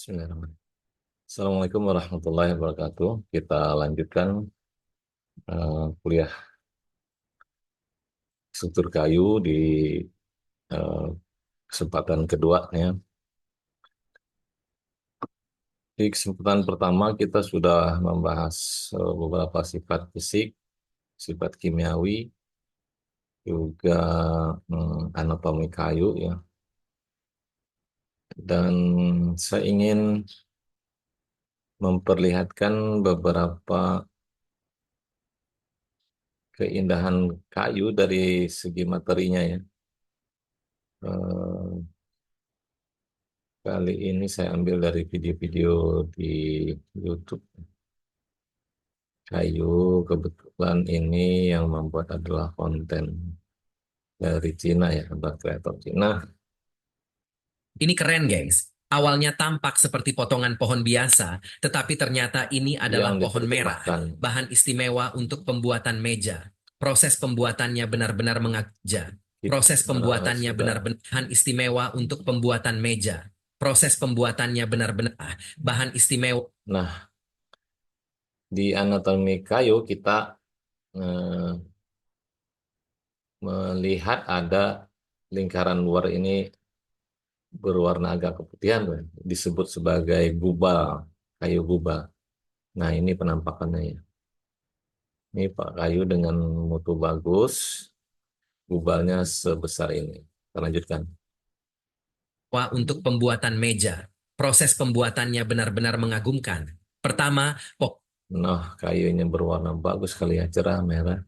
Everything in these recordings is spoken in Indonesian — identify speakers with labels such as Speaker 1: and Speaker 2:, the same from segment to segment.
Speaker 1: Bismillahirrahmanirrahim. Assalamualaikum warahmatullahi wabarakatuh. Kita lanjutkan kuliah struktur kayu di eh, kesempatan kedua ya. Di kesempatan pertama kita sudah membahas beberapa sifat fisik, sifat kimiawi, juga anatomi kayu ya. Dan saya ingin memperlihatkan beberapa keindahan kayu dari segi materinya ya. Eh, Kali ini saya ambil dari video-video di YouTube. Kayu kebetulan ini yang membuat adalah konten dari Cina ya, content kreator Cina.
Speaker 2: Ini keren, gengs. Awalnya tampak seperti potongan pohon biasa, tetapi ternyata ini
Speaker 1: Yang
Speaker 2: adalah pohon merah,
Speaker 1: diterjemahkan.
Speaker 2: bahan istimewa untuk pembuatan meja. Proses pembuatannya benar-benar mengagumkan. Proses pembuatannya
Speaker 1: Sudah.
Speaker 2: benar-benar bahan istimewa untuk pembuatan meja. Proses pembuatannya benar-benar bahan istimewa.
Speaker 1: Nah, di anatomi kayu kita eh, melihat ada lingkaran luar ini berwarna agak keputihan, disebut sebagai gubal, kayu gubal. Nah, ini penampakannya ya. Ini Pak kayu dengan mutu bagus, gubalnya sebesar ini. Kita lanjutkan.
Speaker 2: Untuk pembuatan meja. Proses pembuatannya benar-benar mengagumkan. Pertama,
Speaker 1: Nah, kayunya berwarna bagus sekali ya, cerah merah.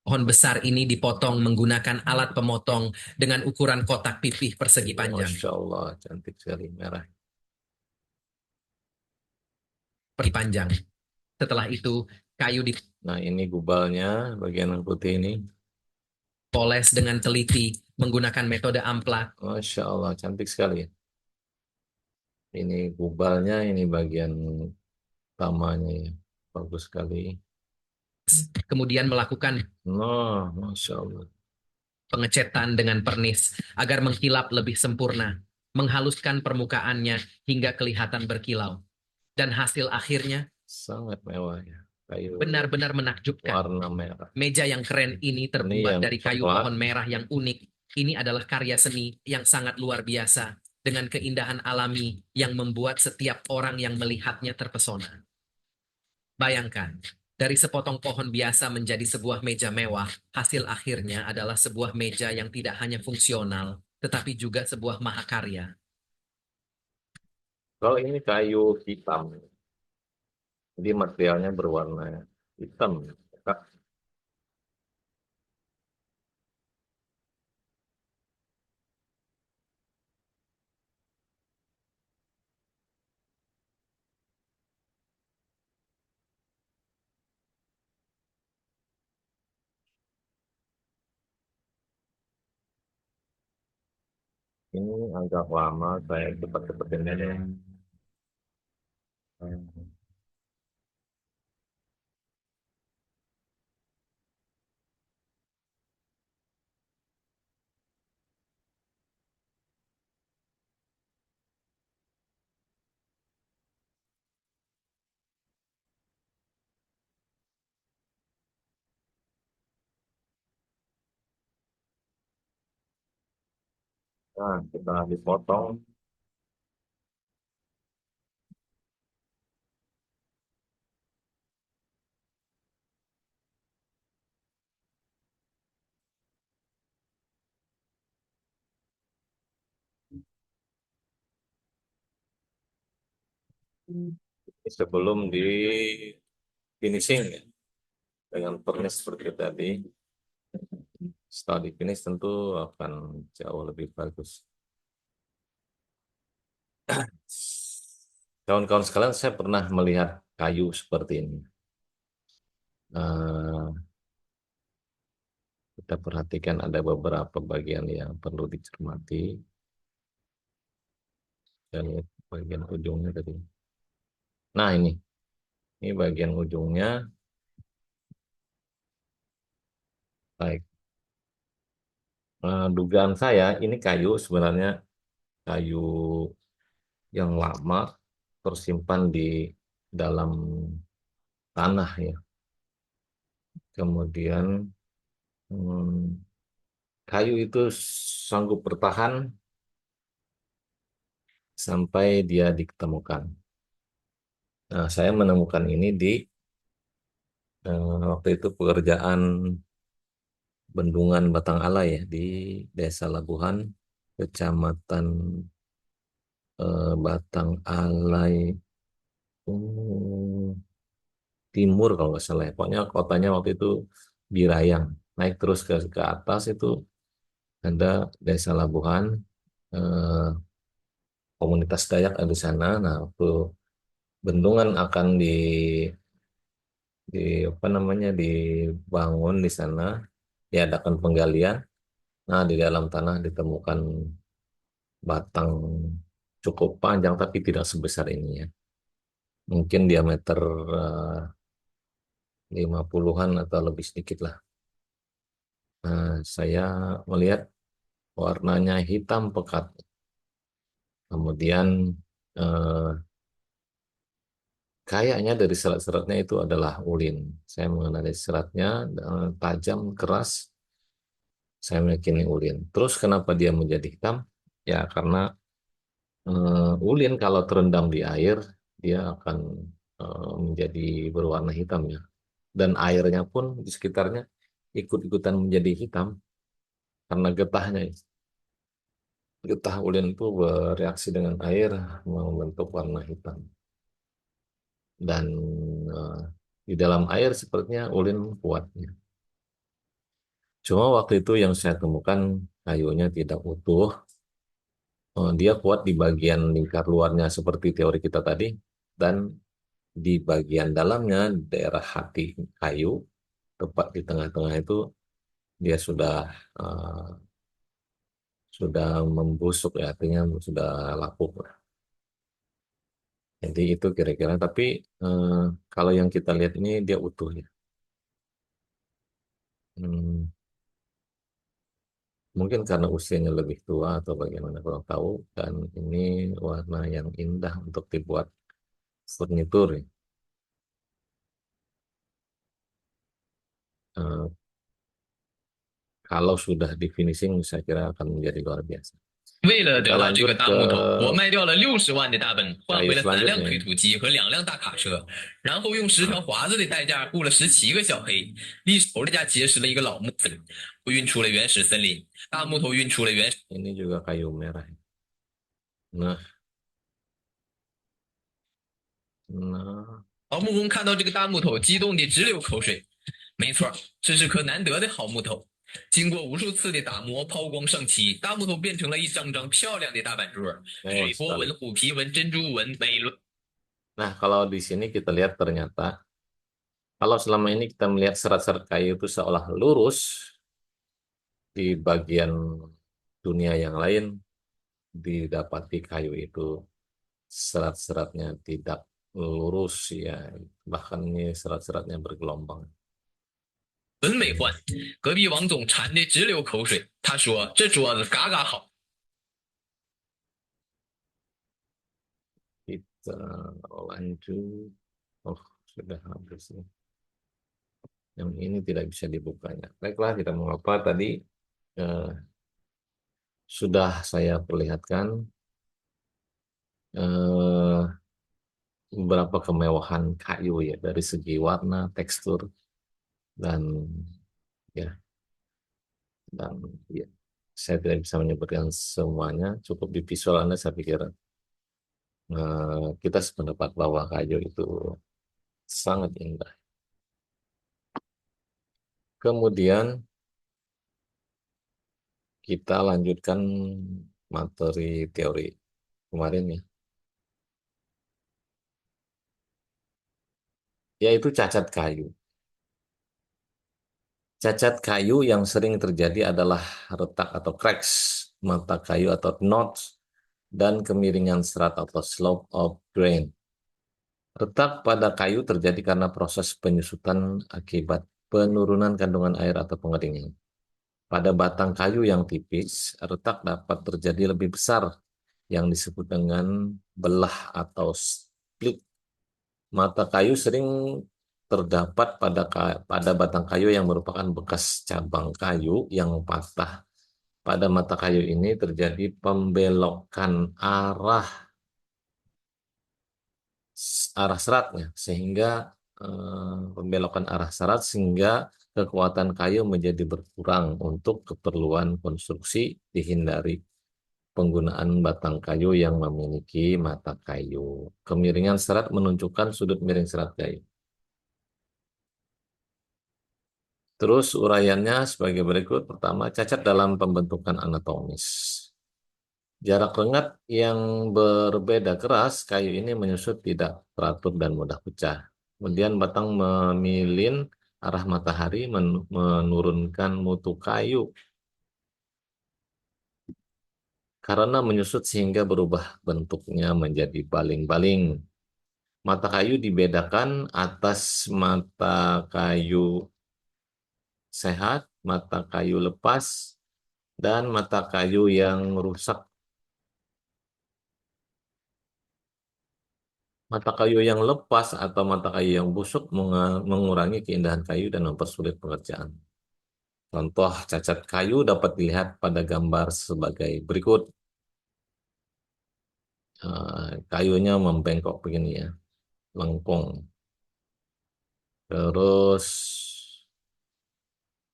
Speaker 2: pohon besar ini dipotong menggunakan alat pemotong dengan ukuran kotak pipih persegi panjang.
Speaker 1: Masya Allah, cantik sekali merah.
Speaker 2: Panjang. Setelah itu, kayu
Speaker 1: Nah, ini gubalnya, bagian yang putih ini.
Speaker 2: dipoles dengan teliti menggunakan metode amplak.
Speaker 1: Masya Allah, cantik sekali ya. Ini gubalnya, ini bagian utamanya ya. Bagus sekali.
Speaker 2: Kemudian melakukan
Speaker 1: Nah, Masya Allah.
Speaker 2: pengecetan dengan pernis agar mengkilap lebih sempurna, menghaluskan permukaannya hingga kelihatan berkilau. Dan hasil akhirnya
Speaker 1: Sangat mewah ya. Kayu
Speaker 2: benar-benar menakjubkan.
Speaker 1: warna merah.
Speaker 2: Meja yang keren ini
Speaker 1: Ini
Speaker 2: terbuat
Speaker 1: yang
Speaker 2: dari kayu
Speaker 1: coklat.
Speaker 2: pohon merah yang unik. Ini adalah karya seni yang sangat luar biasa dengan keindahan alami yang membuat setiap orang yang melihatnya terpesona. Bayangkan, dari sepotong pohon biasa menjadi sebuah meja mewah, hasil akhirnya adalah sebuah meja yang tidak hanya fungsional, tetapi juga sebuah mahakarya.
Speaker 1: Kalau ini kayu hitam, jadi materialnya berwarna hitam. Kak. Ini agak lama, saya cepat-cepatin aja. Nah, setelah dipotong, sebelum di finishing ya, dengan pernis seperti tadi, setelah di finish tentu akan jauh lebih bagus. Kawan-kawan sekalian, saya pernah melihat kayu seperti ini. Eh, kita perhatikan ada beberapa bagian yang perlu dicermati. Dan bagian ujungnya tadi. Nah, ini bagian ujungnya. Baik. Dugaan saya ini kayu sebenarnya kayu yang lama. tersimpan di dalam tanah ya. Kemudian hmm, kayu itu sanggup bertahan sampai dia ditemukan. Nah, saya menemukan ini di waktu itu pekerjaan bendungan Batang Alai ya di Desa Labuhan, Kecamatan Batang Alai hmm, Timur kalau nggak salah ya. Pokoknya kotanya waktu itu Birayang. Naik terus ke atas itu ada Desa Labuhan, eh, komunitas Dayak ada di sana. Nah, waktu bendungan akan di apa namanya dibangun di sana, diadakan penggalian. Nah, di dalam tanah ditemukan batang cukup panjang tapi tidak sebesar ini ya. Mungkin diameter 50-an atau lebih sedikit lah. Nah, saya melihat warnanya hitam pekat. Kemudian eh, kayaknya dari serat-seratnya itu adalah ulin. Saya mengenali seratnya tajam, keras. Saya meyakini ulin. Terus kenapa dia menjadi hitam? Ya karena ulin kalau terendam di air, dia akan menjadi berwarna hitam ya. Dan airnya pun di sekitarnya ikut-ikutan menjadi hitam karena getahnya. Getah ulin itu bereaksi dengan air membentuk warna hitam. Dan eh, di dalam air sepertinya ulin kuat. Cuma waktu itu yang saya temukan kayunya tidak utuh. Dia kuat di bagian lingkar luarnya seperti teori kita tadi. Dan di bagian dalamnya, daerah hati kayu, tepat di tengah-tengah itu, dia sudah membusuk ya, artinya sudah lapuk. Jadi itu kira-kira. Tapi eh, kalau yang kita lihat ini dia utuh ya. Hmm, Mungkin karena usianya lebih tua atau bagaimana kurang tahu. Dan ini warna yang indah untuk dibuat furnitur ya. Eh, Kalau sudah di finishing, saya kira akan menjadi luar biasa.
Speaker 2: 为了
Speaker 1: Kita
Speaker 2: 得到这
Speaker 1: lanjut
Speaker 2: 个大
Speaker 1: ke
Speaker 2: 木头，我卖掉了60万的大本，换
Speaker 1: kayu
Speaker 2: 回了3辆
Speaker 1: selanjutnya
Speaker 2: 推
Speaker 1: ya.
Speaker 2: 土机和2辆大卡车，然后用10条华子的代价雇了17个小黑，历手家结识了一个老木粉，运出了原始森林，大木头运出了原始。
Speaker 1: Ini juga kayu merah. Nah, nah,
Speaker 2: 老木工看到这个大木头，激动的直流口水。没错，这是棵难得的好木头。经过无数次的打磨、抛光、上漆，大木头变成了一张张漂亮的大板桌，
Speaker 1: mewah
Speaker 2: 水波
Speaker 1: sekali.
Speaker 2: 纹、虎皮纹、珍珠纹，美轮。
Speaker 1: Nah, kalau di sini kita lihat ternyata, kalau selama ini kita melihat serat-serat kayu itu seolah lurus di bagian dunia yang lain, didapati kayu itu serat-seratnya tidak lurus ya, bahkan ini serat-seratnya bergelombang.
Speaker 2: 很美观。隔壁王总馋得直流口水，他说：“这桌子嘎嘎好。”
Speaker 1: Kita lanjut. Oh, sudah habis nih. Yang ini tidak bisa dibukanya. Baiklah, tidak mengapa tadi eh, sudah saya perlihatkan eh, beberapa kemewahan kayu ya dari segi warna, tekstur dan ya dan ya saya tidak bisa menyebutkan semuanya. Cukup di visual Anda saya pikir kita sependapat bahwa kayu itu sangat indah. Kemudian kita lanjutkan materi teori kemarin ya, yaitu cacat kayu. Cacat kayu yang sering terjadi adalah retak atau cracks mata kayu atau knots dan kemiringan serat atau slope of grain. Retak pada kayu terjadi karena proses penyusutan akibat penurunan kandungan air atau pengeringan. Pada batang kayu yang tipis, retak dapat terjadi lebih besar yang disebut dengan belah atau split. Mata kayu sering terdapat pada batang kayu yang merupakan bekas cabang kayu yang patah. Pada mata kayu ini terjadi pembelokan arah seratnya sehingga pembelokan arah serat sehingga kekuatan kayu menjadi berkurang untuk keperluan konstruksi dihindari penggunaan batang kayu yang memiliki mata kayu. Kemiringan serat menunjukkan sudut miring serat kayu. Terus uraiannya sebagai berikut. Pertama, cacat dalam pembentukan anatomis. Jarak lengat yang berbeda keras, kayu ini menyusut tidak teratur dan mudah pecah. Kemudian batang memilin arah matahari menurunkan mutu kayu karena menyusut sehingga berubah bentuknya menjadi baling-baling. Mata kayu dibedakan atas mata kayu sehat, mata kayu lepas, dan mata kayu yang rusak. Mata kayu yang lepas atau mata kayu yang busuk mengurangi keindahan kayu dan mempersulit pengerjaan. Contoh cacat kayu dapat dilihat pada gambar sebagai berikut. Kayunya membengkok begini ya, lengkung. Terus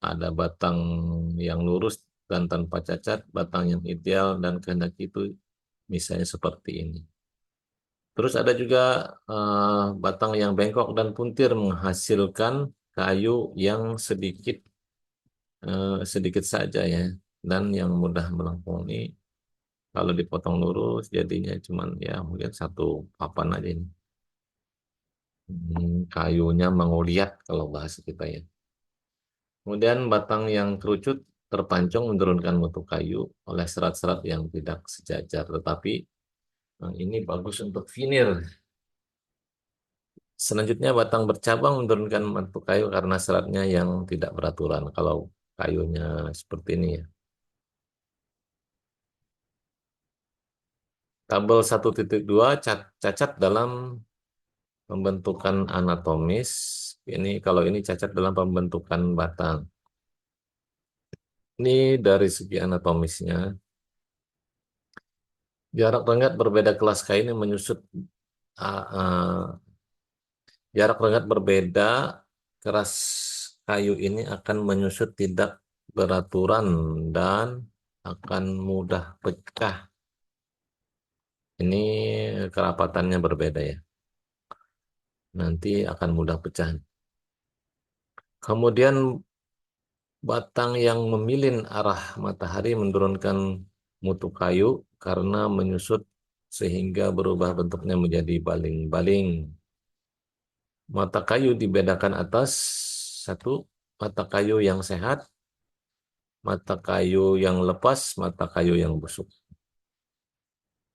Speaker 1: ada batang yang lurus dan tanpa cacat, batang yang ideal dan kehendak itu misalnya seperti ini. Terus ada juga batang yang bengkok dan puntir menghasilkan kayu yang sedikit saja ya, dan yang mudah melengkung ini kalau dipotong lurus jadinya cuman ya mungkin satu papan aja ini. Kayunya menguliat kalau bahasa kita ya. Kemudian batang yang kerucut terpancung menurunkan mutu kayu oleh serat-serat yang tidak sejajar, tetapi ini bagus untuk vinil. Selanjutnya batang bercabang menurunkan mutu kayu karena seratnya yang tidak beraturan. Kalau kayunya seperti ini ya. Tabel 1.2 cacat dalam pembentukan anatomis. Ini kalau ini cacat dalam pembentukan batang. Ini dari segi anatomisnya. Jarak lengat berbeda kelas kain yang menyusut. ah, ah, Jarak lengat berbeda keras kayu ini akan menyusut tidak beraturan dan akan mudah pecah. Ini kerapatannya berbeda ya. Nanti akan mudah pecah. Kemudian batang yang memilin arah matahari menurunkan mutu kayu karena menyusut sehingga berubah bentuknya menjadi baling-baling. Mata kayu dibedakan atas satu, mata kayu yang sehat, mata kayu yang lepas, mata kayu yang busuk.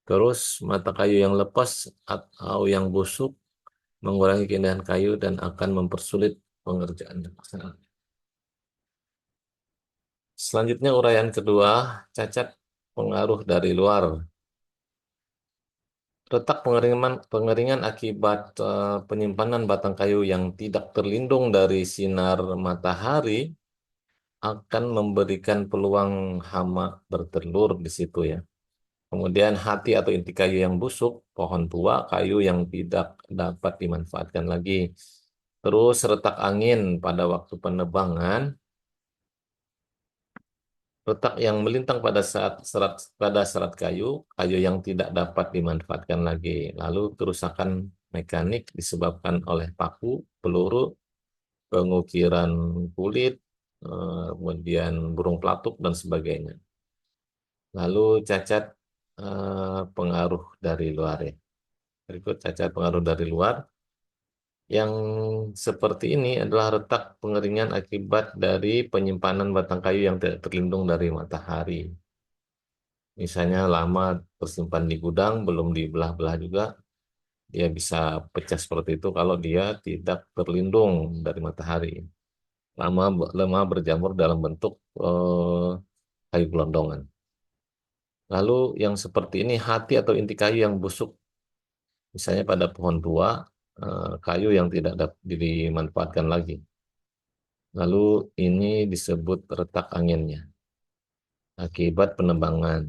Speaker 1: Terus mata kayu yang lepas atau yang busuk mengurangi keindahan kayu dan akan mempersulit pengerjaan dan pelaksanaan. Selanjutnya uraian kedua, cacat pengaruh dari luar. Letak pengeringan akibat penyimpanan batang kayu yang tidak terlindung dari sinar matahari akan memberikan peluang hama bertelur di situ ya. Kemudian hati atau inti kayu yang busuk, pohon tua, kayu yang tidak dapat dimanfaatkan lagi. Terus retak angin pada waktu penebangan, retak yang melintang pada serat kayu, kayu yang tidak dapat dimanfaatkan lagi. Lalu kerusakan mekanik disebabkan oleh paku, peluru, pengukiran kulit, kemudian burung pelatuk dan sebagainya. Lalu cacat pengaruh dari luar ya. Berikut cacat pengaruh dari luar. Yang seperti ini adalah retak pengeringan akibat dari penyimpanan batang kayu yang tidak terlindung dari matahari. Misalnya lama tersimpan di gudang, belum dibelah-belah juga, dia bisa pecah seperti itu kalau dia tidak terlindung dari matahari. Lama berjamur dalam bentuk kayu gelondongan. Lalu yang seperti ini hati atau inti kayu yang busuk Misalnya pada pohon tua, kayu yang tidak dapat dimanfaatkan lagi. Lalu ini disebut retak anginnya akibat penebangan.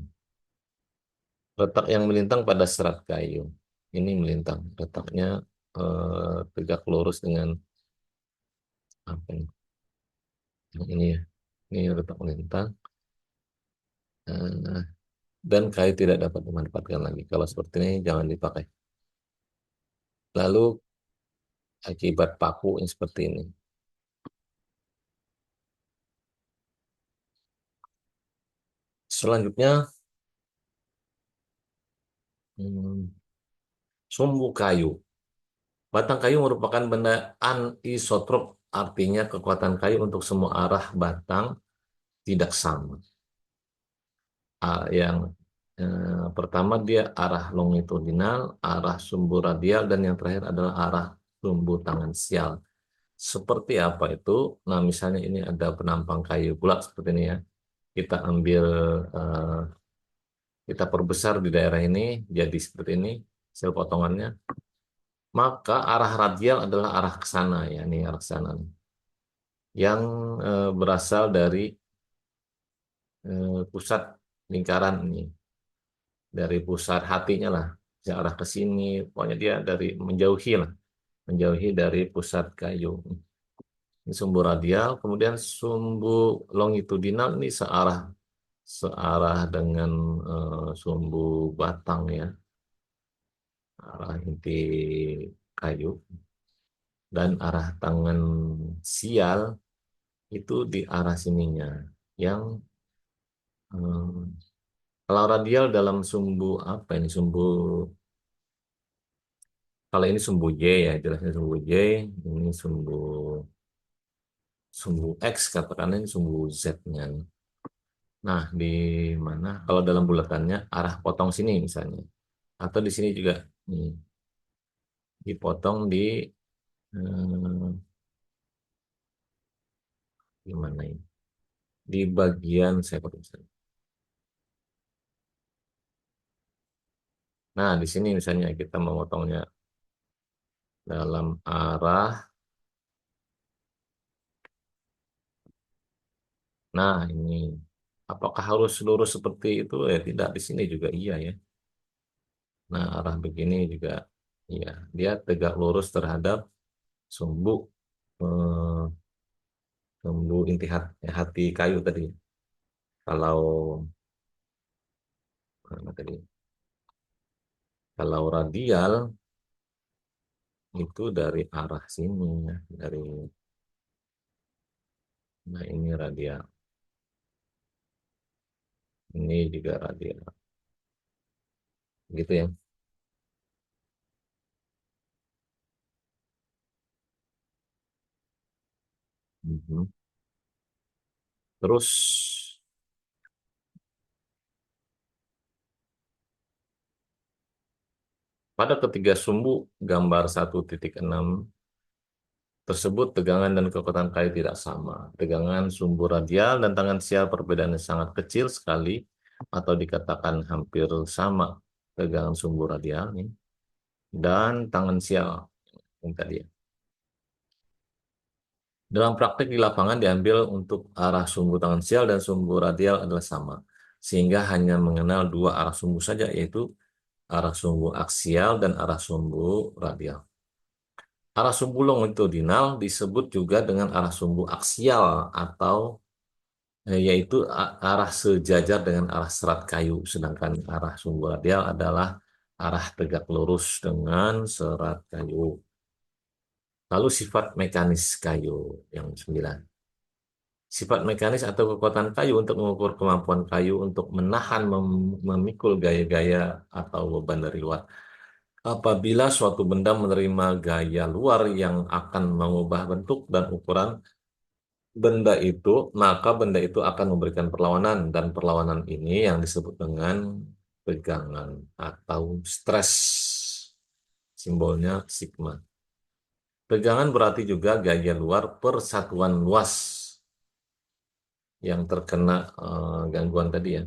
Speaker 1: Retak yang melintang pada serat kayu. Ini melintang. Retaknya tegak lurus dengan apa ini? Ini ya. Ini retak melintang. eh, dan kayu tidak dapat dimanfaatkan lagi. Kalau seperti ini jangan dipakai. Lalu akibat paku yang seperti ini. Selanjutnya, hmm, sumbu kayu. Batang kayu merupakan benda anisotrop, artinya kekuatan kayu untuk semua arah batang tidak sama. Yang pertama dia arah longitudinal, arah sumbu radial, dan yang terakhir adalah arah sumbu tangensial. Seperti apa itu? Nah, misalnya ini ada penampang kayu bulat seperti ini ya. Kita ambil, eh, kita perbesar di daerah ini jadi seperti ini, sel potongannya. Maka arah radial adalah arah ke sana ya, ini arah ke sana nih. Yang berasal dari pusat lingkaran ini, dari pusat hatinya lah, ke arah ke sini. Pokoknya dia dari menjauhi lah, menjauhi dari pusat kayu. Ini sumbu radial, kemudian sumbu longitudinal ini searah searah dengan sumbu batang ya, arah inti kayu, dan arah tangan sial itu di arah sininya. Yang kalau radial dalam sumbu apa ini? Kalau ini sumbu J ya, jelasnya sumbu J. Ini sumbu X, katakan ini sumbu Z-nya. Nah, di mana? Kalau dalam bulatannya arah potong sini misalnya, atau di sini juga nih, dipotong di gimana ini? Di bagian saya potong misalnya. Nah, di sini misalnya kita memotongnya dalam arah. Nah, ini apakah harus lurus seperti itu? Ya, tidak. Di sini juga iya ya. Nah, arah begini juga iya. Dia tegak lurus terhadap sumbu eh, sumbu inti hati kayu tadi. Kalau mana tadi? Kalau radial itu dari arah sini ya, dari nah ini radial. Ini juga radial. Gitu ya. Mhm. Terus pada ketiga sumbu gambar 1.6 tersebut, tegangan dan kekuatan kayu tidak sama. Tegangan sumbu radial dan tangan sial perbedaannya sangat kecil sekali, atau dikatakan hampir sama tegangan sumbu radial nih, dan tangan sial yang tadi ya. Dalam praktik di lapangan diambil untuk arah sumbu tangan sial dan sumbu radial adalah sama, sehingga hanya mengenal dua arah sumbu saja, yaitu arah sumbu aksial dan arah sumbu radial. Arah sumbu longitudinal disebut juga dengan arah sumbu aksial, atau yaitu arah sejajar dengan arah serat kayu, sedangkan arah sumbu radial adalah arah tegak lurus dengan serat kayu. Lalu sifat mekanis kayu yang 9. Sifat mekanis atau kekuatan kayu untuk mengukur kemampuan kayu untuk menahan, memikul gaya-gaya atau beban dari luar. Apabila suatu benda menerima gaya luar yang akan mengubah bentuk dan ukuran benda itu, maka benda itu akan memberikan perlawanan, dan perlawanan ini yang disebut dengan tegangan atau stres. Simbolnya sigma. Tegangan berarti juga gaya luar per satuan luas yang terkena gangguan tadi ya.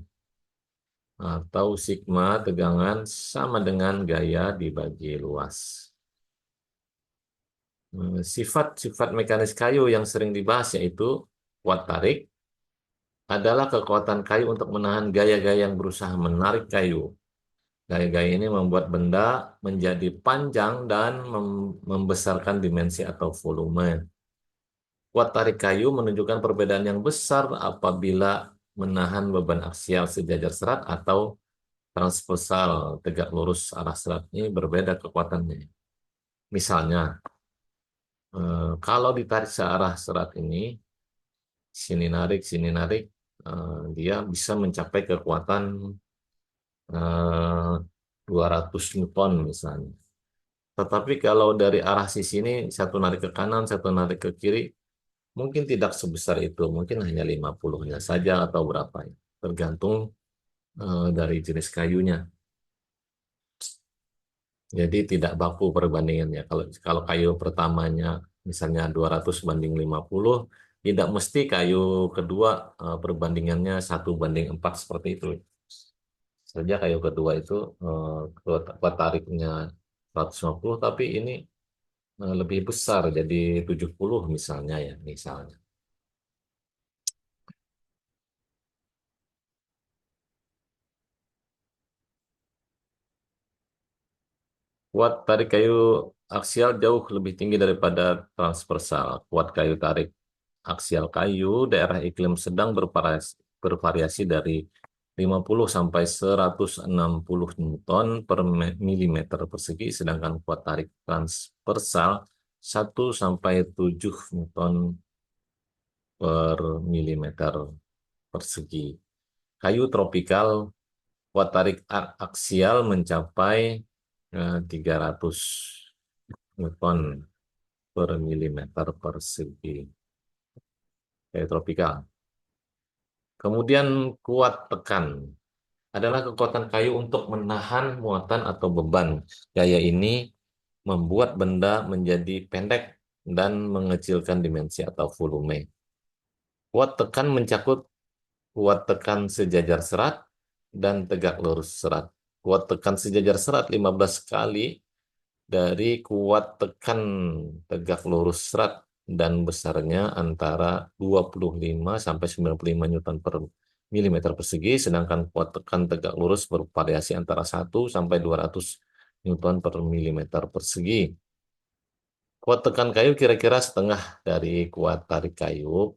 Speaker 1: atau sigma tegangan sama dengan gaya dibagi luas. Sifat-sifat mekanis kayu yang sering dibahas yaitu kuat tarik adalah kekuatan kayu untuk menahan gaya-gaya yang berusaha menarik kayu. Gaya-gaya ini membuat benda menjadi panjang dan membesarkan dimensi atau volume. Kuat tarik kayu menunjukkan perbedaan yang besar apabila menahan beban aksial sejajar serat atau transversal tegak lurus arah serat. Ini berbeda kekuatannya. Misalnya, kalau ditarik searah serat ini, sini narik, dia bisa mencapai kekuatan 200 Newton misalnya. Tetapi kalau dari arah sisi ini, satu narik ke kanan, satu narik ke kiri, mungkin tidak sebesar itu. Mungkin hanya 50-nya saja atau berapa. Ya. Tergantung dari jenis kayunya. Jadi tidak baku perbandingannya. Kalau kayu pertamanya misalnya 200 banding 50, tidak mesti kayu kedua perbandingannya 1:4 seperti itu. Saja kayu kedua itu kuat tariknya 150, tapi ini lebih besar jadi 70 misalnya ya, misalnya. Kuat tarik kayu aksial jauh lebih tinggi daripada transversal. Kuat kayu tarik aksial kayu daerah iklim sedang bervariasi dari 50 sampai 160 Newton per milimeter persegi, sedangkan kuat tarik transversal 1 sampai 7 Newton per milimeter persegi. Kayu tropikal kuat tarik aksial mencapai 300 Newton per milimeter persegi. Kayu tropikal. Kemudian kuat tekan adalah kekuatan kayu untuk menahan muatan atau beban. Gaya ini membuat benda menjadi pendek dan mengecilkan dimensi atau volume. Kuat tekan mencakup kuat tekan sejajar serat dan tegak lurus serat. Kuat tekan sejajar serat 15 kali dari kuat tekan tegak lurus serat dan besarnya antara 25 sampai 95 Newton per milimeter persegi, sedangkan kuat tekan tegak lurus bervariasi antara 1 sampai 200 Newton per milimeter persegi. Kuat tekan kayu kira-kira setengah dari kuat tarik kayu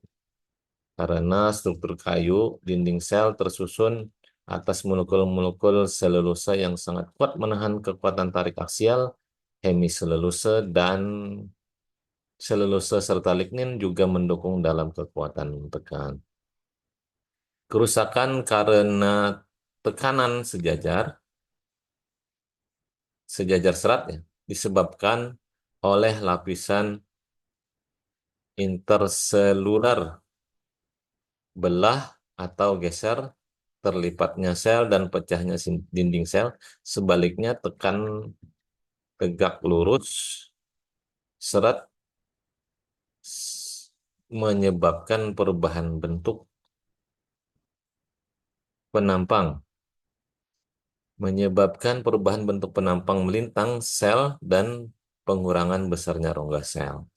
Speaker 1: karena struktur kayu, dinding sel tersusun atas molekul-molekul selulosa yang sangat kuat menahan kekuatan tarik aksial, hemiselulose dan selulose serta lignin juga mendukung dalam kekuatan tekan. Kerusakan karena tekanan sejajar serat ya, disebabkan oleh lapisan interseluler, belah atau geser, terlipatnya sel dan pecahnya dinding sel. Sebaliknya, tekan tegak lurus serat menyebabkan perubahan bentuk penampang, melintang sel dan pengurangan besarnya rongga sel.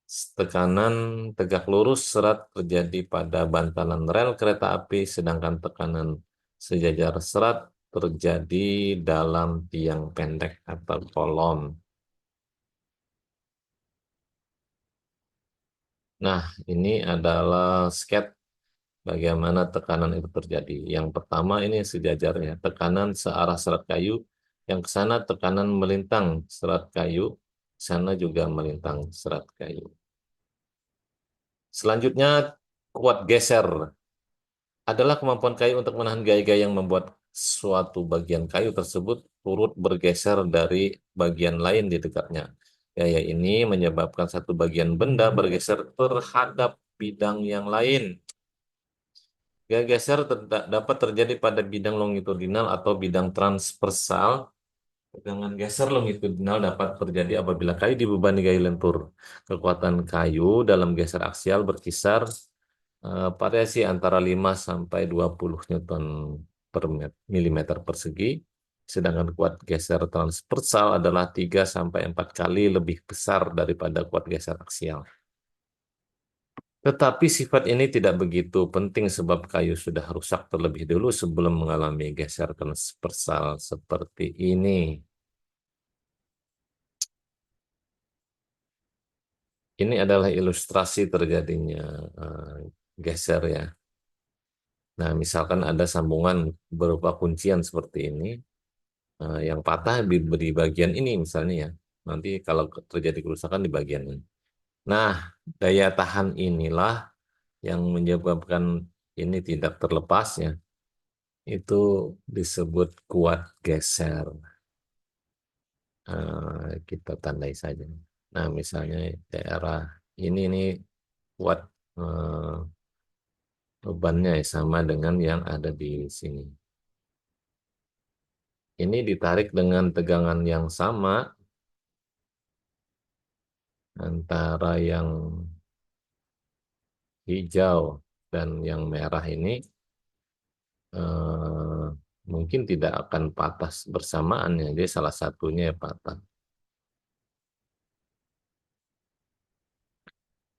Speaker 1: Tekanan tegak lurus serat terjadi pada bantalan rel kereta api, sedangkan tekanan sejajar serat terjadi dalam tiang pendek atau kolom. Nah, ini adalah sketsa bagaimana tekanan itu terjadi. Yang pertama ini sejajar ya, tekanan searah serat kayu, yang ke sana tekanan melintang serat kayu, sana juga melintang serat kayu. Selanjutnya, kuat geser adalah kemampuan kayu untuk menahan gaya-gaya yang membuat suatu bagian kayu tersebut turut bergeser dari bagian lain di dekatnya. Gaya ini menyebabkan satu bagian benda bergeser terhadap bidang yang lain. Gaya geser dapat terjadi pada bidang longitudinal atau bidang transversal. Tegangan geser longitudinal dapat terjadi apabila kayu dibebani gaya lentur. Kekuatan kayu dalam geser aksial berkisar variasi antara 5 sampai 20 Newton per milimeter persegi, sedangkan kuat geser transversal adalah 3 sampai 4 kali lebih besar daripada kuat geser aksial. Tetapi sifat ini tidak begitu penting sebab kayu sudah rusak terlebih dulu sebelum mengalami geser transversal seperti ini. Ini adalah ilustrasi terjadinya geser ya. Nah, misalkan ada sambungan berupa kuncian seperti ini, yang patah di bagian ini misalnya ya. Nanti kalau terjadi kerusakan di bagian ini. Nah, daya tahan inilah yang menyebabkan ini tidak terlepasnya. Itu disebut kuat geser. Kita tandai saja. Nah, misalnya daerah ini kuat, eh, bebannya ya, sama dengan yang ada di sini. Ini ditarik dengan tegangan yang sama antara yang hijau dan yang merah ini, eh, mungkin tidak akan patah bersamaan ya. Dia salah satunya ya patah.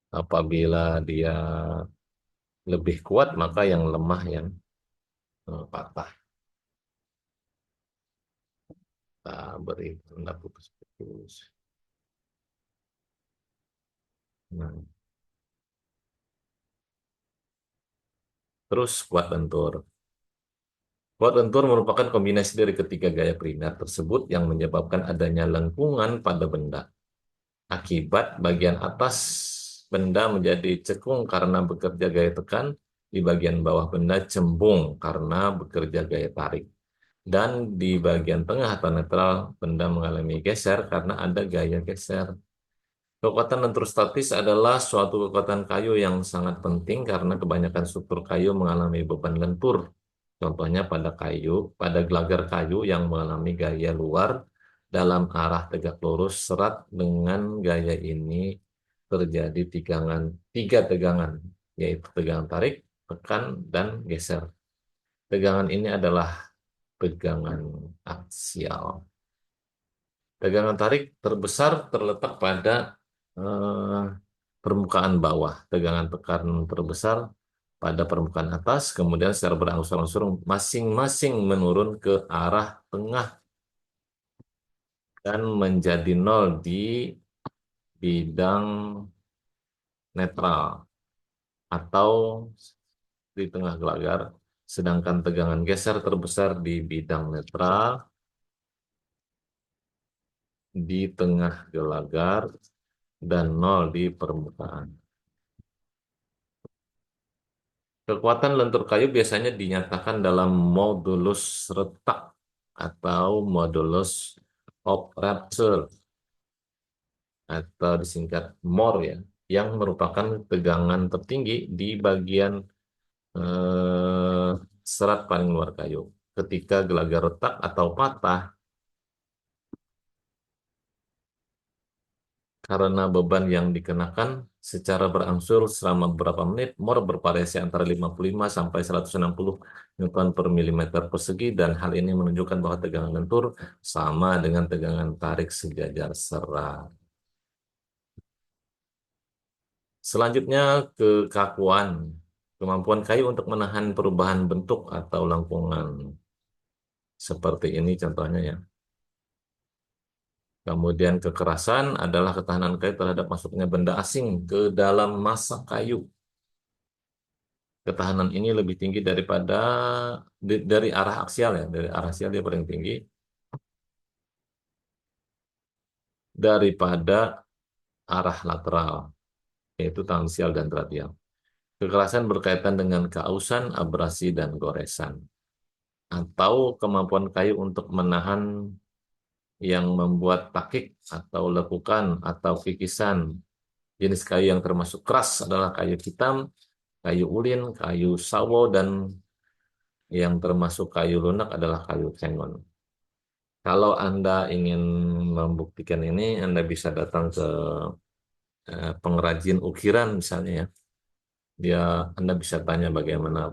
Speaker 1: Apabila dia lebih kuat, maka yang lemah yang patah. Kita beri tanda putus-putus. Nah, terus kuat lentur. Kuat lentur merupakan kombinasi dari ketiga gaya primer tersebut yang menyebabkan adanya lengkungan pada benda. Akibat bagian atas benda menjadi cekung karena bekerja gaya tekan, di bagian bawah benda cembung karena bekerja gaya tarik. Dan di bagian tengah atau netral, benda mengalami geser karena ada gaya geser. Kekuatan lentur statis adalah suatu kekuatan kayu yang sangat penting karena kebanyakan struktur kayu mengalami beban lentur. Contohnya pada gelagar kayu yang mengalami gaya luar dalam arah tegak lurus, serat dengan gaya ini terjadi tiga tegangan, yaitu tegangan tarik, tekan, dan geser. Tegangan ini adalah tegangan aksial. Tegangan tarik terbesar terletak pada eh, permukaan bawah. Tegangan tekan terbesar pada permukaan atas, kemudian secara berangsur-angsur masing-masing menurun ke arah tengah dan menjadi nol di bidang netral atau di tengah gelagar, sedangkan tegangan geser terbesar di bidang netral, di tengah gelagar, dan nol di permukaan. Kekuatan lentur kayu biasanya dinyatakan dalam modulus retak atau modulus of rupture atau disingkat MOR ya, yang merupakan tegangan tertinggi di bagian eh, serat paling luar kayu. Ketika gelagar retak atau patah karena beban yang dikenakan secara berangsur selama beberapa menit, MOR bervariasi antara 55 sampai 160 Newton per milimeter persegi, dan hal ini menunjukkan bahwa tegangan lentur sama dengan tegangan tarik sejajar serat. Selanjutnya kekakuan, kemampuan kayu untuk menahan perubahan bentuk atau lengkungan. Seperti ini contohnya ya. Kemudian kekerasan adalah ketahanan kayu terhadap masuknya benda asing ke dalam massa kayu. Ketahanan ini lebih tinggi dari arah aksial ya, dari arah aksial dia paling tinggi daripada arah lateral, yaitu tangensial dan radial. Kekerasan berkaitan dengan keausan, abrasi, dan goresan. Atau kemampuan kayu untuk menahan yang membuat takik atau lekukan atau kikisan. Jenis kayu yang termasuk keras adalah kayu hitam, kayu ulin, kayu sawo, dan yang termasuk kayu lunak adalah kayu cengon. Kalau Anda ingin membuktikan ini, Anda bisa datang ke pengrajin ukiran misalnya ya. Anda bisa tanya bagaimana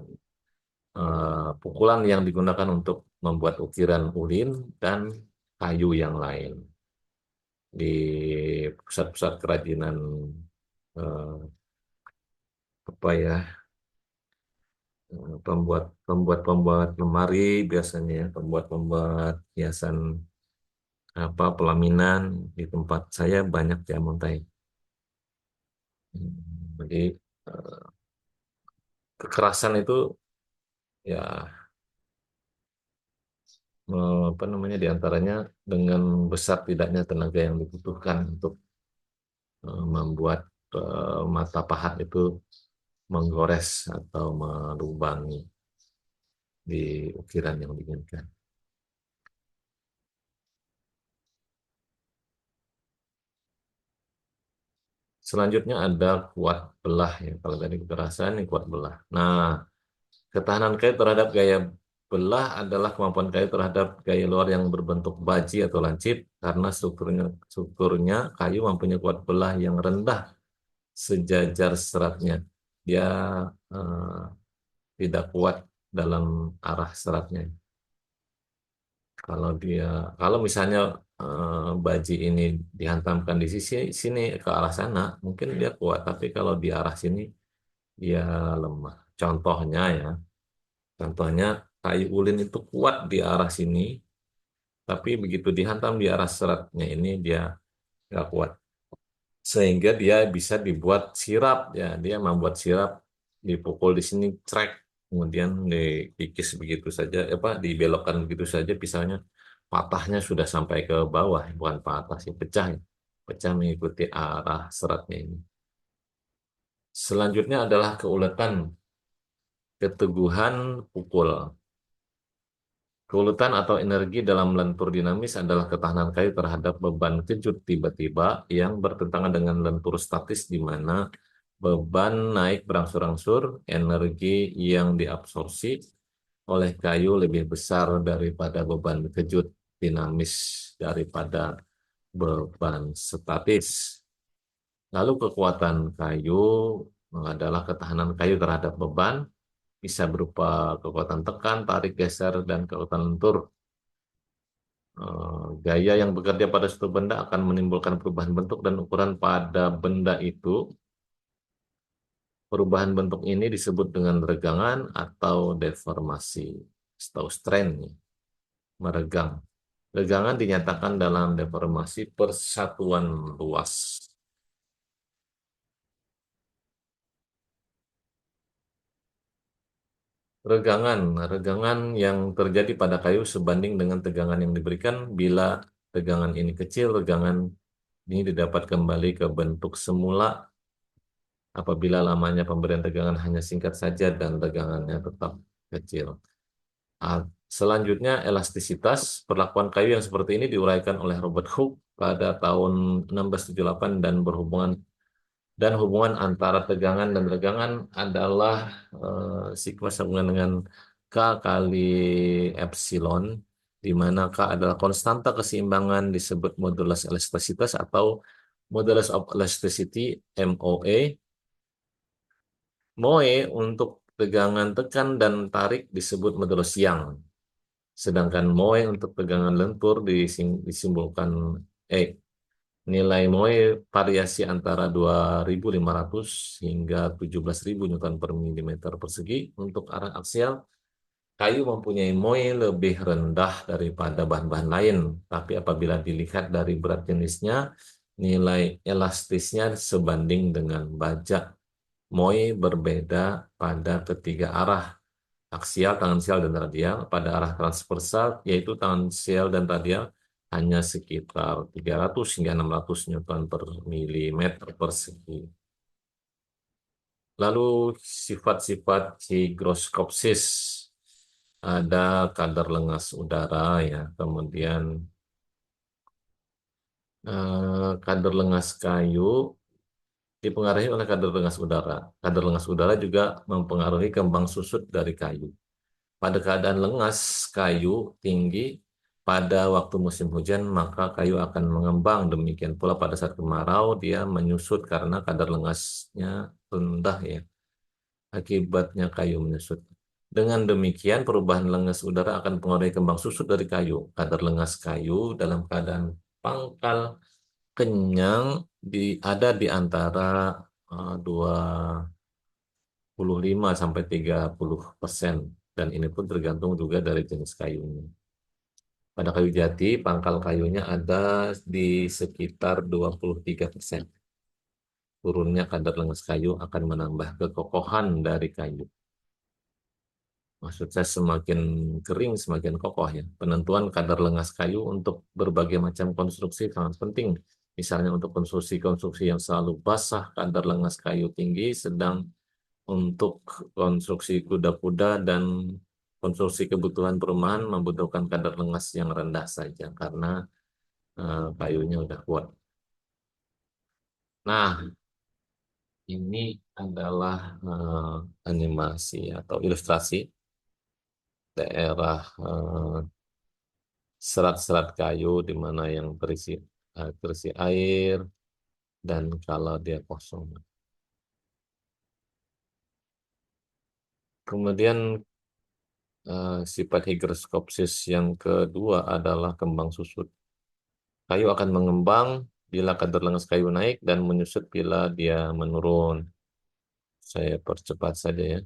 Speaker 1: pukulan yang digunakan untuk membuat ukiran ulin dan kayu yang lain di pusat-pusat kerajinan eh, apa ya pembuat lemari biasanya ya, pembuat hiasan apa pelaminan di tempat saya banyak ya Montai. Jadi eh, kekerasan itu ya apa namanya diantaranya dengan besar tidaknya tenaga yang dibutuhkan untuk membuat mata pahat itu menggores atau melubangi di ukiran yang diinginkan. Selanjutnya ada kuat belah ya. Kalau tadi kekerasan, ini kuat belah. Nah, ketahanan kayu terhadap gaya belah adalah kemampuan kayu terhadap gaya luar yang berbentuk baji atau lancip karena strukturnya kayu mempunyai kuat belah yang rendah sejajar seratnya. Dia eh, tidak kuat dalam arah seratnya. Kalau dia, kalau misalnya baji ini dihantamkan di sisi sini ke arah sana, mungkin dia kuat. Tapi kalau di arah sini, dia lemah. Contohnya kayu ulin itu kuat di arah sini, tapi begitu dihantam di arah seratnya ini dia nggak kuat. Sehingga dia bisa dibuat sirap, ya. Dia membuat sirap, dipukul di sini, trek, kemudian dikikis begitu saja, apa dibelokkan begitu saja, pisaunya patahnya sudah sampai ke bawah, bukan patah sih, pecah, ya. Pecah mengikuti arah seratnya ini. Selanjutnya adalah keuletan, keteguhan pukul. Keuletan atau energi dalam lentur dinamis adalah ketahanan kayu terhadap beban kejut tiba-tiba yang bertentangan dengan lentur statis di mana beban naik berangsur-angsur, energi yang diabsorpsi oleh kayu lebih besar daripada beban kejut dinamis daripada beban statis. Lalu kekuatan kayu adalah ketahanan kayu terhadap beban, bisa berupa kekuatan tekan, tarik, geser, dan kekuatan lentur. Gaya yang bekerja pada suatu benda akan menimbulkan perubahan bentuk dan ukuran pada benda itu. Perubahan bentuk ini disebut dengan regangan atau deformasi. Atau strain, meregang. Regangan dinyatakan dalam deformasi persatuan luas. Regangan yang terjadi pada kayu sebanding dengan tegangan yang diberikan. Bila tegangan ini kecil, regangan ini didapat kembali ke bentuk semula apabila lamanya pemberian tegangan hanya singkat saja dan tegangannya tetap kecil. Selanjutnya, elastisitas. Perlakuan kayu yang seperti ini diuraikan oleh Robert Hooke pada tahun 1678 dan hubungan antara tegangan dan regangan adalah sikma sambungan dengan K kali epsilon, di mana K adalah konstanta keseimbangan disebut modulus elastisitas atau modulus of elasticity MOE. MOE untuk tegangan tekan dan tarik disebut modulus Young. Sedangkan MOE untuk tegangan lentur disimbolkan eh nilai MOE variasi antara 2.500 hingga 17.000 Newton per milimeter persegi. Untuk arah aksial, kayu mempunyai MOE lebih rendah daripada bahan-bahan lain. Tapi apabila dilihat dari berat jenisnya, nilai elastisnya sebanding dengan baja. MOE berbeda pada ketiga arah, aksial, tangensial, dan radial. Pada arah transversal, yaitu tangensial dan radial, hanya sekitar 300 hingga 600 Newton per milimeter persegi. Lalu sifat-sifat higroskopsis. Ada kadar lengas udara ya, kemudian kadar lengas kayu dipengaruhi oleh kadar lengas udara. Kadar lengas udara juga mempengaruhi kembang susut dari kayu. Pada keadaan lengas kayu tinggi pada waktu musim hujan, maka kayu akan mengembang. Demikian pula pada saat kemarau, dia menyusut karena kadar lengasnya rendah ya. Akibatnya kayu menyusut. Dengan demikian, perubahan lengas udara akan mempengaruhi kembang susut dari kayu. Kadar lengas kayu dalam keadaan pangkal kenyang ada di antara 25 sampai 30%. Dan ini pun tergantung juga dari jenis kayunya. Pada kayu jati, pangkal kayunya ada di sekitar 23%. Turunnya kadar lengas kayu akan menambah kekokohan dari kayu. Maksud saya semakin kering, semakin kokoh ya. Penentuan kadar lengas kayu untuk berbagai macam konstruksi sangat penting. Misalnya untuk konstruksi-konstruksi yang selalu basah, kadar lengas kayu tinggi, sedang untuk konstruksi kuda-kuda dan konstruksi kebutuhan perumahan membutuhkan kadar lengas yang rendah saja karena kayunya udah kuat. Nah, ini adalah animasi atau ilustrasi daerah serat-serat kayu di mana yang terisi air dan kalau dia kosong. Kemudian sifat higroskopsis yang kedua adalah kembang susut. Kayu akan mengembang bila kadar lengas kayu naik dan menyusut bila dia menurun. Saya percepat saja ya.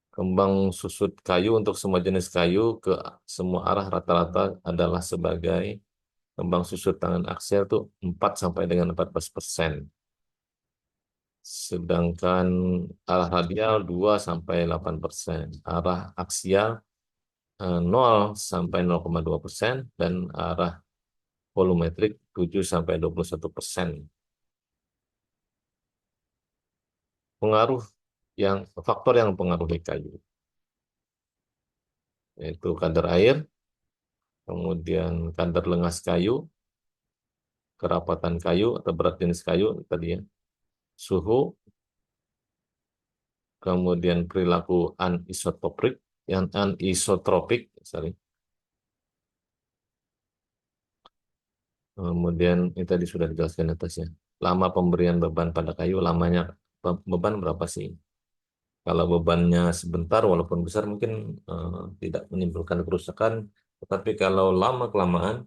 Speaker 1: Kembang susut kayu untuk semua jenis kayu ke semua arah rata-rata adalah sebagai kembang susut tangan aksial itu 4 sampai dengan 14%. Sedangkan arah radial 2 sampai 8%. Arah aksial 0 sampai 0,2% dan arah volumetrik 7 sampai 21%. Pengaruh faktor yang mempengaruhi kayu yaitu kadar air, kemudian kadar lengas kayu, kerapatan kayu atau berat jenis kayu tadi ya, suhu, kemudian perilaku anisotropik, sorry. Kemudian ini tadi sudah dijelaskan atasnya. Lama pemberian beban pada kayu, lamanya beban berapa sih? Kalau bebannya sebentar, walaupun besar mungkin tidak menimbulkan kerusakan, tetapi kalau lama kelamaan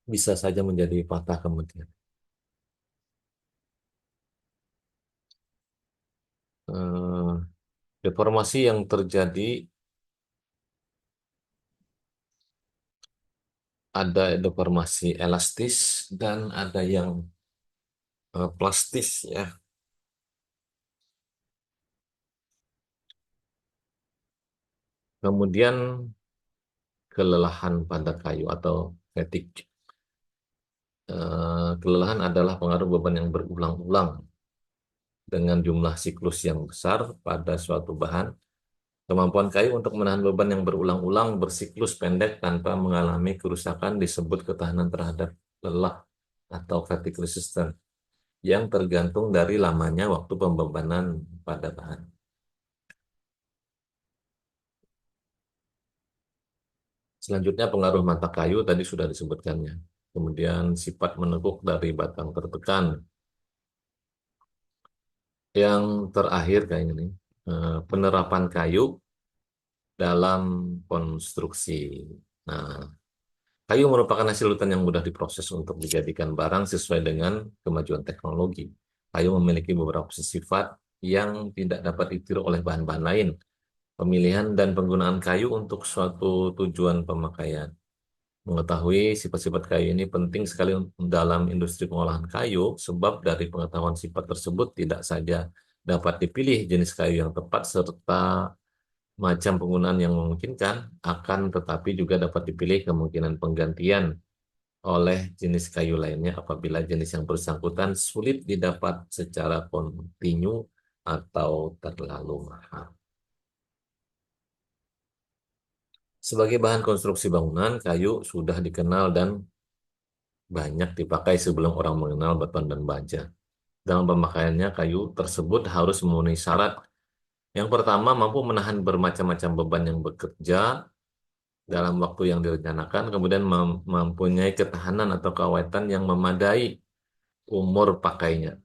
Speaker 1: bisa saja menjadi patah kemudian. Eh, Deformasi yang terjadi ada deformasi elastis dan ada yang plastis ya. Kemudian kelelahan pada kayu atau fatigue. Kelelahan adalah pengaruh beban yang berulang-ulang dengan jumlah siklus yang besar pada suatu bahan. Kemampuan kayu untuk menahan beban yang berulang-ulang bersiklus pendek tanpa mengalami kerusakan disebut ketahanan terhadap lelah atau fatigue resistant yang tergantung dari lamanya waktu pembebanan pada bahan. Selanjutnya pengaruh mata kayu tadi sudah disebutkannya. Kemudian sifat menekuk dari batang tertekan. Yang terakhir kayak ini, penerapan kayu dalam konstruksi. Nah, kayu merupakan hasil hutan yang mudah diproses untuk dijadikan barang sesuai dengan kemajuan teknologi. Kayu memiliki beberapa sifat yang tidak dapat ditiru oleh bahan-bahan lain. Pemilihan dan penggunaan kayu untuk suatu tujuan pemakaian. Mengetahui sifat-sifat kayu ini penting sekali dalam industri pengolahan kayu, sebab dari pengetahuan sifat tersebut tidak saja dapat dipilih jenis kayu yang tepat serta macam penggunaan yang memungkinkan, akan tetapi juga dapat dipilih kemungkinan penggantian oleh jenis kayu lainnya apabila jenis yang bersangkutan sulit didapat secara kontinu atau terlalu mahal. Sebagai bahan konstruksi bangunan, kayu sudah dikenal dan banyak dipakai sebelum orang mengenal beton dan baja. Dalam pemakaiannya, kayu tersebut harus memenuhi syarat. Yang pertama, mampu menahan bermacam-macam beban yang bekerja dalam waktu yang direncanakan, kemudian mempunyai ketahanan atau keawetan yang memadai umur pakainya.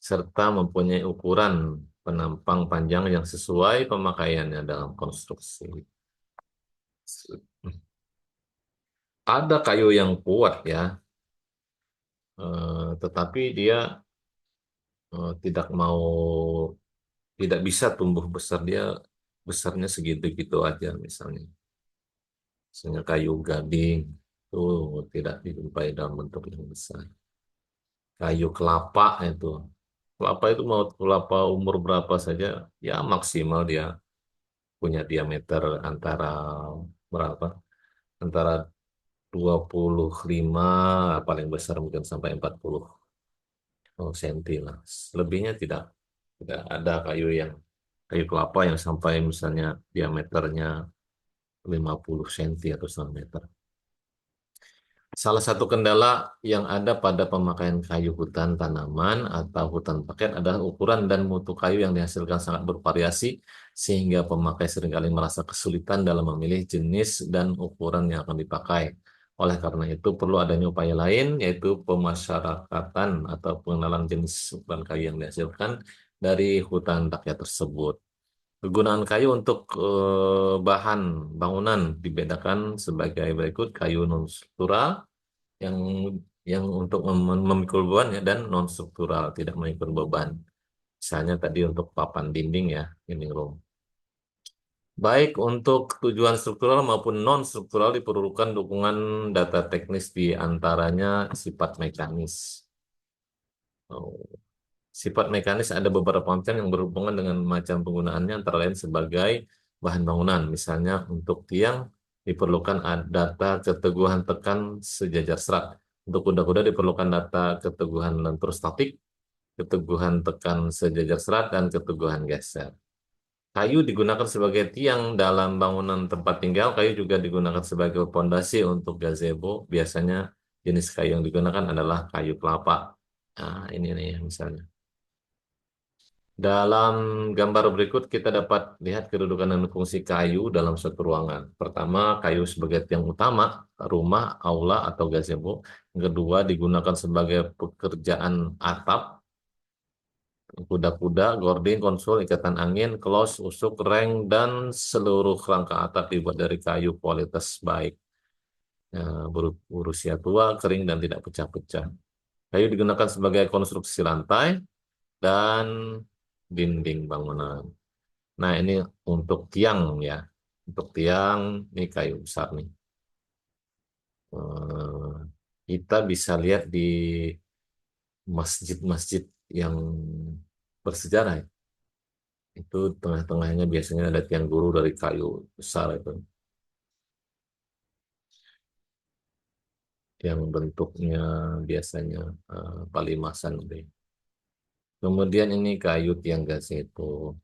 Speaker 1: serta mempunyai ukuran penampang panjang yang sesuai pemakaiannya dalam konstruksi. Ada kayu yang kuat ya, tetapi dia tidak bisa tumbuh besar, dia besarnya segitu-gitu aja misalnya. Misalnya kayu gading itu tidak dijumpai dalam bentuk yang besar. Kayu kelapa itu, kelapa itu mau kelapa umur berapa saja, ya maksimal dia punya diameter antara berapa? Antara 25, paling besar mungkin sampai 40 senti lah. Lebihnya tidak. Tidak ada kayu kelapa yang sampai misalnya diameternya 50 senti atau 1 meter. Salah satu kendala yang ada pada pemakaian kayu hutan tanaman atau hutan paket adalah ukuran dan mutu kayu yang dihasilkan sangat bervariasi, sehingga pemakai seringkali merasa kesulitan dalam memilih jenis dan ukuran yang akan dipakai. Oleh karena itu, perlu adanya upaya lain, yaitu pemasyarakatan atau pengenalan jenis ukuran kayu yang dihasilkan dari hutan rakyat tersebut. Kegunaan kayu untuk bahan bangunan dibedakan sebagai berikut: kayu non-struktural yang untuk memikul beban ya, dan non-struktural tidak memikul beban. Misalnya tadi untuk papan dinding ya, dinding room. Baik untuk tujuan struktural maupun non-struktural diperlukan dukungan data teknis, di antaranya sifat mekanis. Oh, sifat mekanis ada beberapa konten yang berhubungan dengan macam penggunaannya, antara lain sebagai bahan bangunan. Misalnya untuk tiang diperlukan data keteguhan tekan sejajar serat. Untuk kuda-kuda diperlukan data keteguhan lentur statik, keteguhan tekan sejajar serat, dan keteguhan geser. Kayu digunakan sebagai tiang dalam bangunan tempat tinggal. Kayu juga digunakan sebagai pondasi untuk gazebo. Biasanya jenis kayu yang digunakan adalah kayu kelapa. Nah, ini nih misalnya. Dalam gambar berikut kita dapat lihat kedudukan dan fungsi kayu dalam suatu ruangan. Pertama, kayu sebagai tiang utama, rumah, aula, atau gazebo. Yang kedua, digunakan sebagai pekerjaan atap, kuda-kuda, gording, konsul, ikatan angin, klos, usuk, reng, dan seluruh rangka atap dibuat dari kayu kualitas baik. Berusia tua, kering, dan tidak pecah-pecah. Kayu digunakan sebagai konstruksi lantai dan dinding bangunan. Nah, ini untuk tiang ya. Untuk tiang, ini kayu besar nih. Eh, Kita bisa lihat di masjid-masjid yang bersejarah ya. Itu tengah-tengahnya biasanya ada tiang guru dari kayu besar itu. Yang bentuknya biasanya palimasan gitu ya. Kemudian ini kayu tiang gazebo.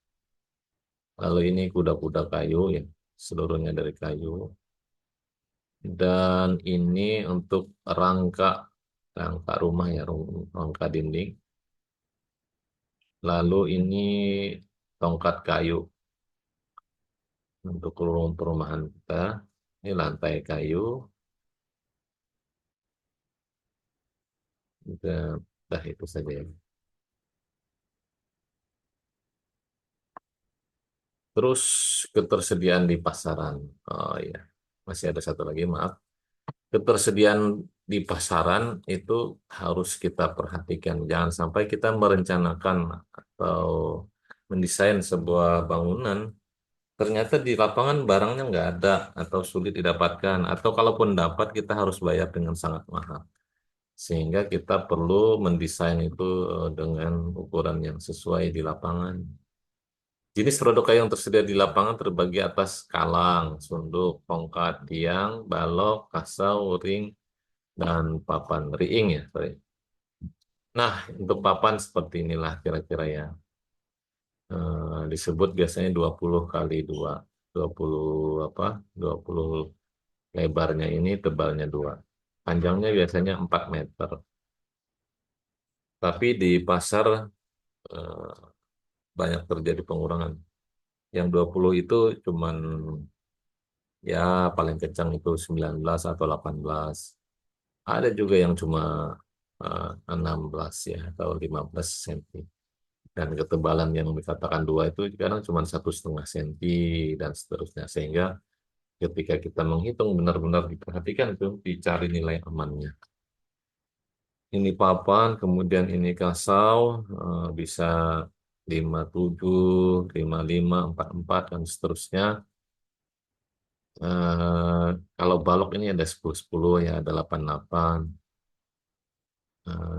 Speaker 1: Lalu ini kuda-kuda kayu ya. Seluruhnya dari kayu. Dan ini untuk rangka rangka rumah ya, rangka dinding. Lalu ini tongkat kayu untuk perumahan kita. Ini lantai kayu. Udah itu saja ya. Terus ketersediaan di pasaran. Oh iya, masih ada satu lagi, maaf. Ketersediaan di pasaran itu harus kita perhatikan. Jangan sampai kita merencanakan atau mendesain sebuah bangunan, ternyata di lapangan barangnya nggak ada atau sulit didapatkan. Atau kalaupun dapat, kita harus bayar dengan sangat mahal. Sehingga kita perlu mendesain itu dengan ukuran yang sesuai di lapangan. Jenis produk kayu yang tersedia di lapangan terbagi atas kalang, sunduk, tongkat, tiang, balok, kasau, ring, dan papan riing ya. Sorry. Nah, untuk papan seperti inilah kira-kira ya. Disebut biasanya 20 kali 2. 20 apa? 20 lebarnya ini, tebalnya 2. Panjangnya biasanya 4 meter. Tapi di pasar eh, banyak terjadi pengurangan. Yang 20 itu cuman ya paling kencang itu 19 atau 18. Ada juga yang cuma 16 ya atau 15 senti. Dan ketebalan yang dikatakan 2 itu kadang cuma 1,5 senti dan seterusnya. Sehingga ketika kita menghitung benar-benar diperhatikan itu dicari nilai amannya. Ini papan, kemudian ini kasau, bisa 57, 55, 44 dan seterusnya. Eh, Kalau balok ini ada 10-10 ya, ada 88.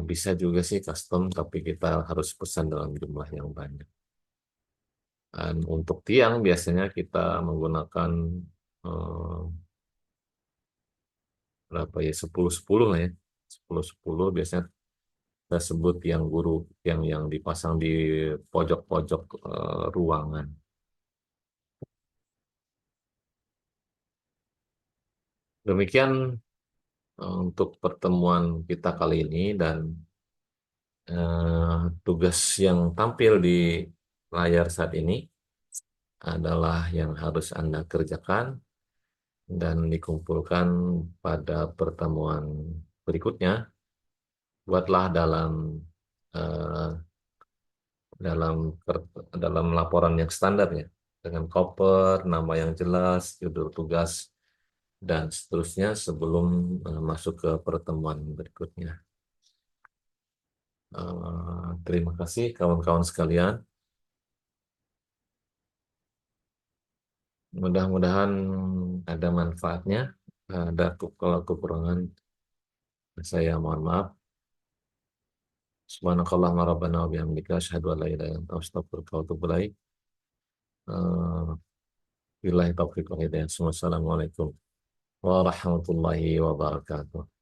Speaker 1: Bisa juga sih custom, tapi kita harus pesan dalam jumlah yang banyak. Dan untuk tiang biasanya kita menggunakan eh, berapa ya, 10-10 lah ya. 10-10 biasanya kita sebut tiang guru, yang dipasang di pojok-pojok ruangan. Demikian untuk pertemuan kita kali ini, dan tugas yang tampil di layar saat ini adalah yang harus Anda kerjakan dan dikumpulkan pada pertemuan berikutnya. Buatlah eh, dalam dalam laporan yang standar ya, dengan koper, nama yang jelas, judul tugas, dan seterusnya sebelum masuk ke pertemuan berikutnya. Terima kasih kawan-kawan sekalian. Mudah-mudahan ada manfaatnya. Ada kalau kekurangan, saya mohon maaf. Subhanakallahumma rabbana wa bihamdika asyhadu an la ilaha illa anta astaghfiruka wa atubu ilaik. Billahi taufiq wal hidayah. Wassalamualaikum warahmatullahi wabarakatuh.